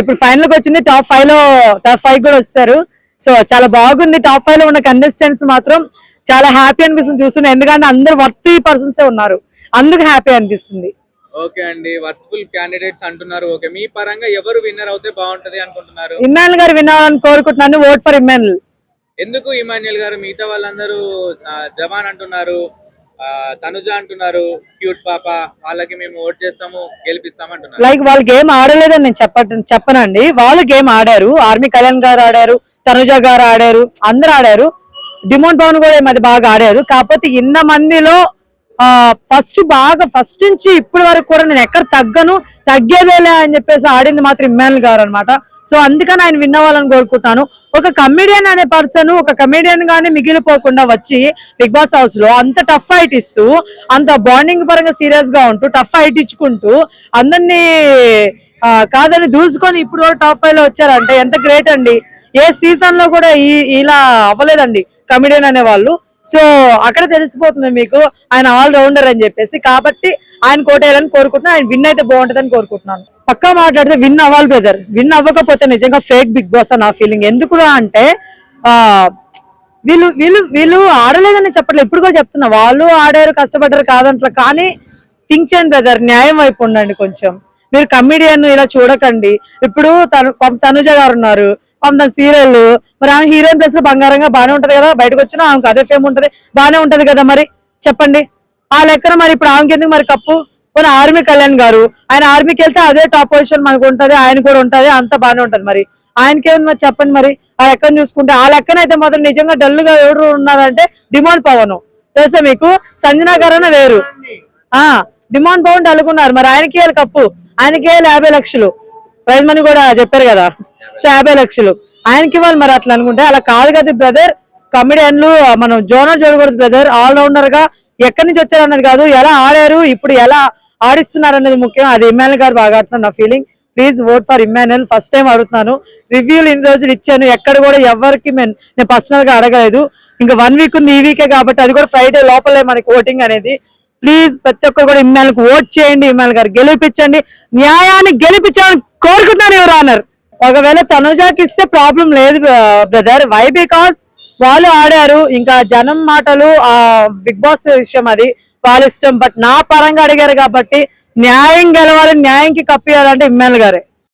ఇప్పుడు ఫైనల్ కి వచ్చింది, టాప్ 5 కూడా వస్తారు. సో చాలా బాగుంది. టాప్ 5 లో ఉన్న కంటెస్టెంట్స్ మాత్రం చాలా హ్యాపీ అనిపిస్తుంది చూస్తున్నా, ఎందుకంటే అందరు వర్తీ పర్సన్స్ ఉన్నారు, అందుకు హ్యాపీ అనిపిస్తుంది. ఓకే అండి, వర్త్ఫుల్ క్యాండిడేట్స్ అంటున్నారు. ఓకే, మీ పరంగా ఎవరు విన్నర్ అవుతే బాగుంటది అనుకుంటున్నారు? ఇమ్మాన్యుల్ గారు విన్ అవ్వాలని కోరుకుంటున్నాను. Vote for Emmanuel. ఎందుకు ఇమాన్యుయల్ గారు? మిగతా వాళ్ళందరూ జవాన్ అంటున్నారు, తనుజ అంటున్నారు, క్యూట్ పాప, వాళ్ళకి మేము ఓట్ చేస్తాము, గెలిపిస్తాము అంటున్నారు. లైక్ వాళ్ళు గేమ్ ఆడలేదని నేను చెప్పనండి, వాళ్ళు గేమ్ ఆడారు. ఆర్మీ కళ్యాణ్ గారు ఆడారు, తనుజ గారు ఆడారు, అందరు ఆడారు. డిమోన్ పవన్ కూడా ఈ బాగా ఆడారు. కాకపోతే ఇన్న మందిలో ఫస్ట్ నుంచి ఇప్పటి వరకు కూడా నేను ఎక్కడ తగ్గేదేలే అని చెప్పేసి ఆడింది మాత్రం ఇమ్మాన్యుల్ గారు అనమాట. సో అందుకని ఆయన విన్ అవ్వాలని కోరుకుంటున్నాను. ఒక కమెడియన్ అనే పర్సన్ ఒక కమెడియన్ గానే మిగిలిపోకుండా వచ్చి బిగ్ బాస్ హౌస్ లో అంత టఫ్ ఫైట్ ఇస్తూ, అంత బాండింగ్ పరంగా సీరియస్ గా ఉంటూ టఫ్ ఫైట్ ఇచ్చుకుంటూ అందరినీ కాదని దూసుకొని ఇప్పుడు టాప్ 5 లో వచ్చారంటే ఎంత గ్రేట్ అండి. ఏ సీజన్ లో కూడా ఇలా అవ్వలేదండి కమెడియన్ అనే వాళ్ళు. సో అక్కడ తెలిసిపోతుంది మీకు ఆయన ఆల్ రౌండర్ అని చెప్పేసి. కాబట్టి ఆయన కోటేయాలని కోరుకుంటున్నాను. ఆయన విన్ అయితే బాగుంటుందని కోరుకుంటున్నాను. పక్కా మాట్లాడితే విన్ అవ్వాలి బ్రదర్. విన్ అవ్వకపోతే నిజంగా ఫేక్ బిగ్ బాస్ అని నా ఫీలింగ్. ఎందుకు అంటే వీళ్ళు ఆడలేదని చెప్పట్లేదు, ఇప్పుడు కూడా చెప్తున్నా, వాళ్ళు ఆడారు, కష్టపడ్డారు కాదంటారు. కానీ థింక్ చేయండి బ్రదర్, న్యాయం వైపు ఉండండి కొంచెం. మీరు కమెడియన్ ఇలా చూడకండి. ఇప్పుడు తనుజ గారు ఉన్నారు, తన సీరియల్, మరి ఆమె హీరోయిన్ ప్లేస్ లో బంగారంగా బానే ఉంటది కదా, బయటకు వచ్చినా ఆమెకు అదే ఫేమ్ ఉంటది, బానే ఉంటది కదా. మరి చెప్పండి ఆ లెక్కన మరి ఇప్పుడు ఆమెకి ఎందుకు మరి కప్పు? పోనీ ఆర్మీ కళ్యాణ్ గారు, ఆయన ఆర్మీకి వెళ్తే అదే టాప్ పొజిషన్ మనకు ఉంటది, ఆయన కూడా ఉంటది, అంత బానే ఉంటది. మరి ఆయనకేముంది మరి చెప్పండి. మరి ఆ లెక్కను చూసుకుంటే, ఆ లెక్కనైతే మాత్రం నిజంగా డల్ గా ఎవరు ఉన్నారంటే డిమాండ్ పవన్. తెలుసా మీకు? సంజనా గారు అన్న వేరు, డిమాండ్ పవన్ డల్గున్నారు. మరి ఆయనకి వెళ్ళి కప్పు, ఆయనకి వెళ్ళి 50 లక్షలు ప్రైజ్ మనీ కూడా చెప్పారు కదా. సో 50 లక్షలు ఆయనకి ఇవ్వాలి. మరి అట్లా అనుకుంటే అలా కాదు కదా బ్రదర్. కమెడియన్లు మనం జోనర్ చూడకూడదు బ్రదర్. ఆల్ రౌండర్ గా ఎక్కడి నుంచి వచ్చారు అన్నది కాదు, ఎలా ఆడారు, ఇప్పుడు ఎలా ఆడిస్తున్నారు అనేది ముఖ్యం. అది ఇమ్మాన్యుల్ గారు బాగా ఆడుతున్నారు నా feeling. Please vote for Emmanuel. First time అడుగుతున్నాను. రివ్యూలు ఇన్ని రోజులు ఇచ్చాను, ఎక్కడ కూడా ఎవరికి నేను పర్సనల్ గా అడగలేదు. ఇంకా 1 వీక్ ఉంది, ఈ వీకే కాబట్టి, అది కూడా ఫ్రైడే లోపలే మనకి ఓటింగ్ అనేది. ప్లీజ్ ప్రతి ఒక్కరు కూడా ఇమ్మాన్యుల్కి ఓట్ చేయండి, ఇమ్మాన్యుల్ గారు గెలిపించండి, న్యాయాన్ని గెలిపించాలని కోరుకుంటున్నాను. ఎవరు ఆనర్ ఒకవేళ తనుజాకి ఇస్తే ప్రాబ్లం లేదు బ్రదర్. వై? బికాస్ వాళ్ళు ఆడారు, ఇంకా జనం మాటలు బిగ్ బాస్ విషయం, అది వాళ్ళ ఇష్టం. బట్ నా పరంగా అడిగారు కాబట్టి న్యాయం గెలవాలి, న్యాయంకి కప్పియాలంటే ఇమ్మాన్యుల్ గారే.